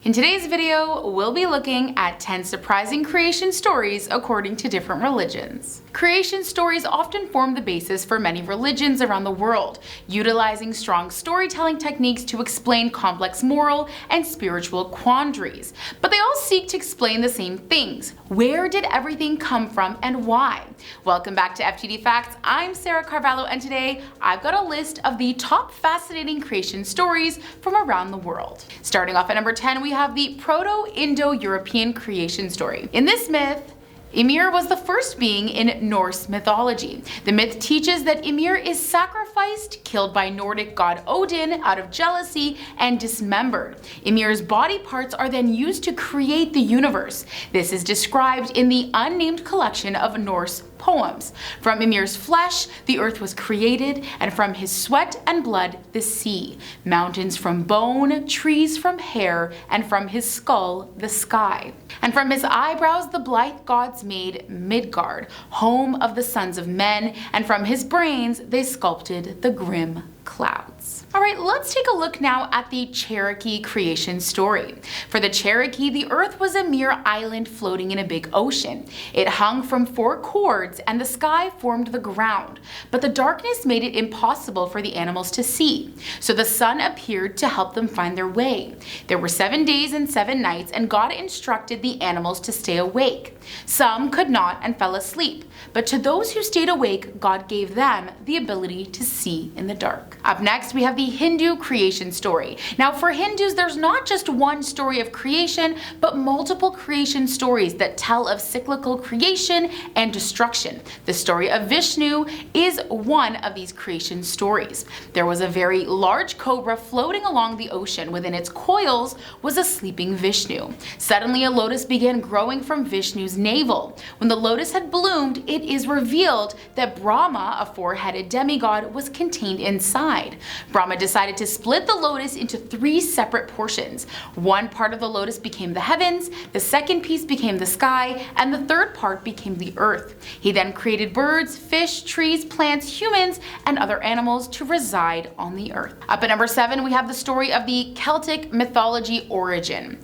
In today's video, we'll be looking at 10 surprising creation stories according to different religions. Creation stories often form the basis for many religions around the world, utilizing strong storytelling techniques to explain complex moral and spiritual quandaries. But they all seek to explain the same things. Where did everything come from and why? Welcome back to FTD Facts. I'm Sarah Carvalho, and today I've got a list of the top fascinating creation stories from around the world. Starting off at number 10, we have the Proto-Indo-European creation story. In this myth, Ymir was the first being in Norse mythology. The myth teaches that Ymir is sacrificed, killed by Nordic god Odin out of jealousy, and dismembered. Ymir's body parts are then used to create the universe. This is described in the unnamed collection of Norse poems. From Ymir's flesh, the earth was created, and from his sweat and blood, the sea. Mountains from bone, trees from hair, and from his skull, the sky. And from his eyebrows, the blithe gods made Midgard, home of the sons of men, and from his brains, they sculpted the grim clouds. Alright, let's take a look now at the Cherokee creation story. For the Cherokee, the earth was a mere island floating in a big ocean. It hung from 4 cords and the sky formed the ground, but the darkness made it impossible for the animals to see. So the sun appeared to help them find their way. There were 7 days and 7 nights, and God instructed the animals to stay awake. Some could not and fell asleep, but to those who stayed awake, God gave them the ability to see in the dark. Up next, we have the Hindu creation story. Now, for Hindus, there's not just one story of creation, but multiple creation stories that tell of cyclical creation and destruction. The story of Vishnu is one of these creation stories. There was a very large cobra floating along the ocean. Within its coils was a sleeping Vishnu. Suddenly, a lotus began growing from Vishnu's navel. When the lotus had bloomed, it is revealed that Brahma, a 4-headed demigod, was contained inside. Brahma decided to split the lotus into 3 separate portions. One part of the lotus became the heavens, the second piece became the sky, and the third part became the earth. He then created birds, fish, trees, plants, humans, and other animals to reside on the earth. Up at number 7, we have the story of the Celtic mythology origin.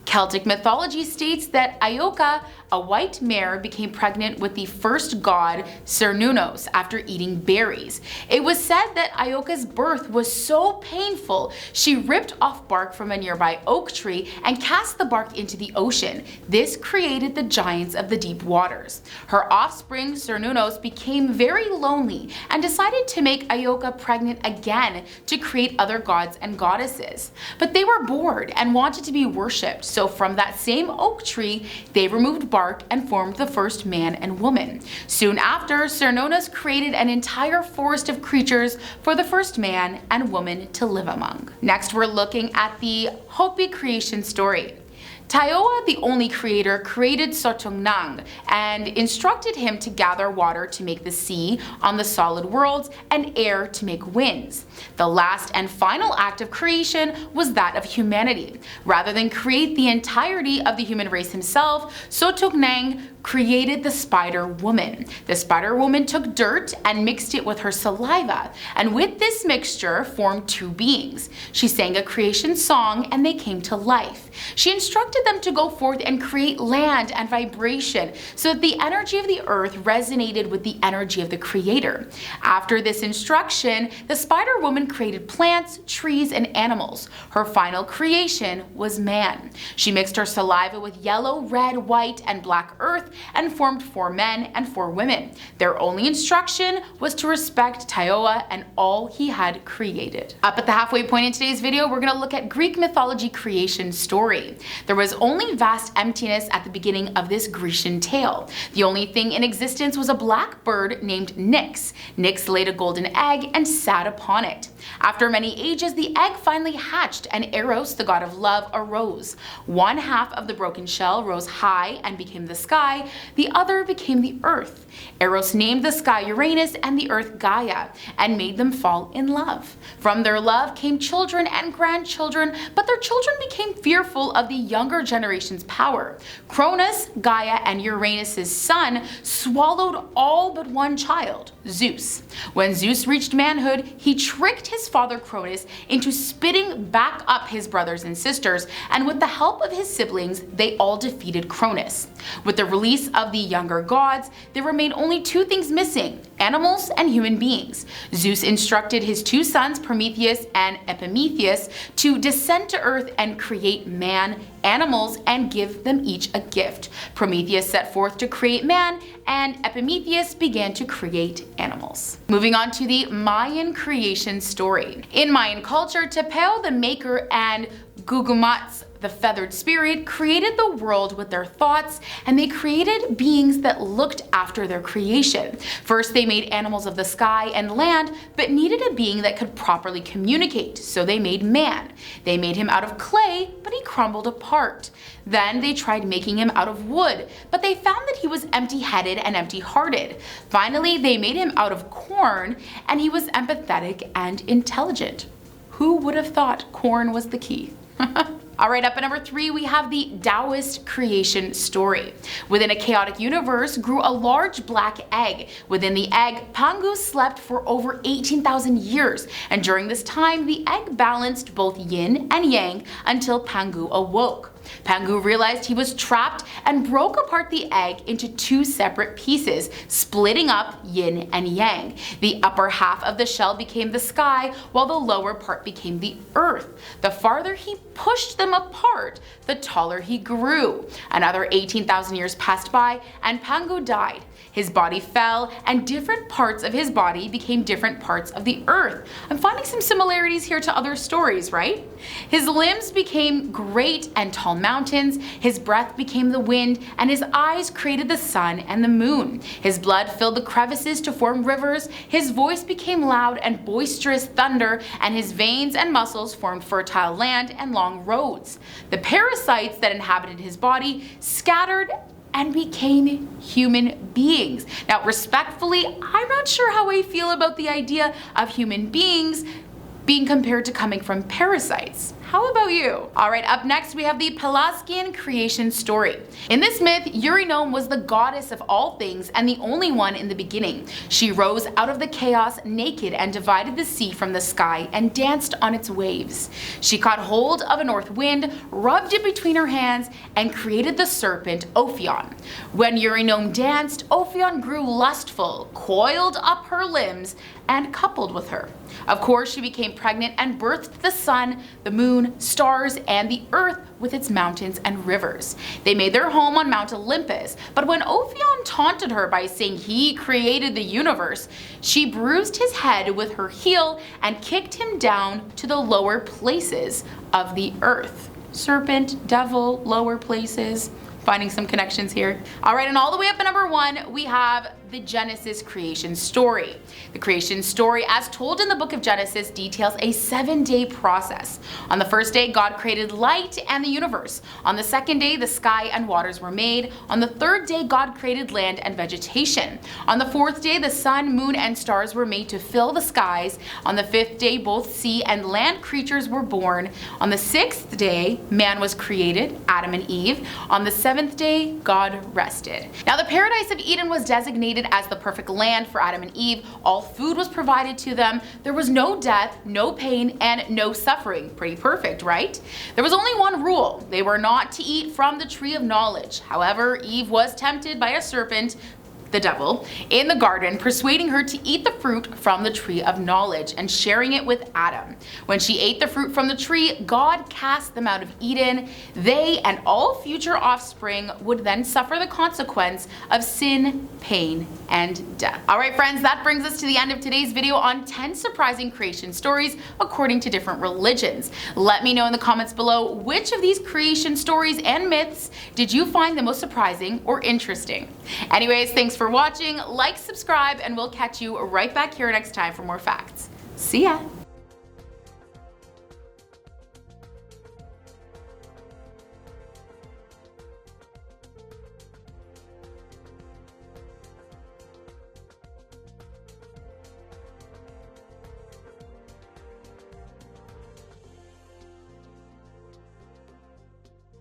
Celtic mythology states that Ioka, a white mare, became pregnant with the first god Cernunnos after eating berries. It was said that Ioka's birth was so painful, she ripped off bark from a nearby oak tree and cast the bark into the ocean. This created the giants of the deep waters. Her offspring Cernunnos became very lonely and decided to make Ioka pregnant again to create other gods and goddesses. But they were bored and wanted to be worshipped, so from that same oak tree, they removed bark and formed the first man and woman. Soon after, Cernunnos created an entire forest of creatures for the first man and woman to live among. Next, we're looking at the HOPI creation story. Taioa, the only creator, created Sotungnang and instructed him to gather water to make the sea on the solid worlds and air to make winds. The last and final act of creation was that of humanity. Rather than create the entirety of the human race himself, Sotungnang created the spider woman. The spider woman took dirt and mixed it with her saliva, and with this mixture formed 2 beings. She sang a creation song and they came to life. She instructed them to go forth and create land and vibration so that the energy of the earth resonated with the energy of the creator. After this instruction, the spider woman created plants, trees, and animals. Her final creation was man. She mixed her saliva with yellow, red, white, and black earth and formed 4 men and 4 women. Their only instruction was to respect Taioa and all he had created. Up at the halfway point in today's video, we're going to look at Greek mythology creation story. There was only vast emptiness at the beginning of this Grecian tale. The only thing in existence was a black bird named Nyx. Nyx laid a golden egg and sat upon it. After many ages, the egg finally hatched and Eros, the god of love, arose. One half of the broken shell rose high and became the sky, sky, the other became the earth. Eros named the sky Uranus and the earth Gaia, and made them fall in love. From their love came children and grandchildren, but their children became fearful of the younger generation's power. Cronus, Gaia, and Uranus's son swallowed all but one child, Zeus. When Zeus reached manhood, he tricked his father Cronus into spitting back up his brothers and sisters, and with the help of his siblings, they all defeated Cronus. With the release of the younger gods, there remained only two things missing: animals and human beings. Zeus instructed his two sons, Prometheus and Epimetheus, to descend to earth and create man, animals, and give them each a gift. Prometheus set forth to create man, and Epimetheus began to create animals. Moving on to the Mayan creation story. In Mayan culture, Tepeo the maker and Gugumatz the feathered spirit created the world with their thoughts, and they created beings that looked after their creation. First, they made animals of the sky and land, but needed a being that could properly communicate, so they made man. They made him out of clay, but he crumbled apart. Then they tried making him out of wood, but they found that he was empty-headed and empty-hearted. Finally, they made him out of corn, and he was empathetic and intelligent. Who would have thought corn was the key? Alright, up at number 3, we have the Daoist creation story. Within a chaotic universe grew a large black egg. Within the egg, Pangu slept for over 18,000 years, and during this time, the egg balanced both yin and yang until Pangu awoke. Pangu realized he was trapped and broke apart the egg into two separate pieces, splitting up yin and yang. The upper half of the shell became the sky, while the lower part became the earth. The farther he pushed them apart, the taller he grew. Another 18,000 years passed by, and Pangu died. His body fell, and different parts of his body became different parts of the earth. I'm finding some similarities here to other stories, right? His limbs became great and tall mountains, his breath became the wind, and his eyes created the sun and the moon. His blood filled the crevices to form rivers, his voice became loud and boisterous thunder, and his veins and muscles formed fertile land and long roads. The parasites that inhabited his body scattered and became human beings. Now, respectfully, I'm not sure how I feel about the idea of human beings being compared to coming from parasites. How about you? Alright, up next we have the Pelasgian creation story. In this myth, Eurynome was the goddess of all things and the only one in the beginning. She rose out of the chaos naked and divided the sea from the sky and danced on its waves. She caught hold of a north wind, rubbed it between her hands, and created the serpent Ophion. When Eurynome danced, Ophion grew lustful, coiled up her limbs, and coupled with her. Of course, she became pregnant and birthed the sun, the moon, stars, and the earth with its mountains and rivers. They made their home on Mount Olympus, but when Ophion taunted her by saying he created the universe, she bruised his head with her heel and kicked him down to the lower places of the earth. Serpent, devil, lower places. Finding some connections here. Alright, and all the way up at number 1, we have the Genesis creation story. The creation story, as told in the book of Genesis, details a 7-day process. On the first day, God created light and the universe. On the second day, the sky and waters were made. On the third day, God created land and vegetation. On the fourth day, the sun, moon, and stars were made to fill the skies. On the fifth day, both sea and land creatures were born. On the sixth day, man was created, Adam and Eve. On the seventh day, God rested. Now, the paradise of Eden was designated as the perfect land for Adam and Eve. All food was provided to them. There was no death, no pain, and no suffering. Pretty perfect, right? There was only one rule. They were not to eat from the tree of knowledge. However, Eve was tempted by a serpent, the devil, in the garden, persuading her to eat the fruit from the tree of knowledge and sharing it with Adam. When she ate the fruit from the tree, God cast them out of Eden. They and all future offspring would then suffer the consequence of sin, pain, and death. Alright friends, that brings us to the end of today's video on 10 surprising creation stories according to different religions. Let me know in the comments below which of these creation stories and myths did you find the most surprising or interesting. Anyways, thanks for watching, like, subscribe, and we'll catch you right back here next time for more facts. See ya!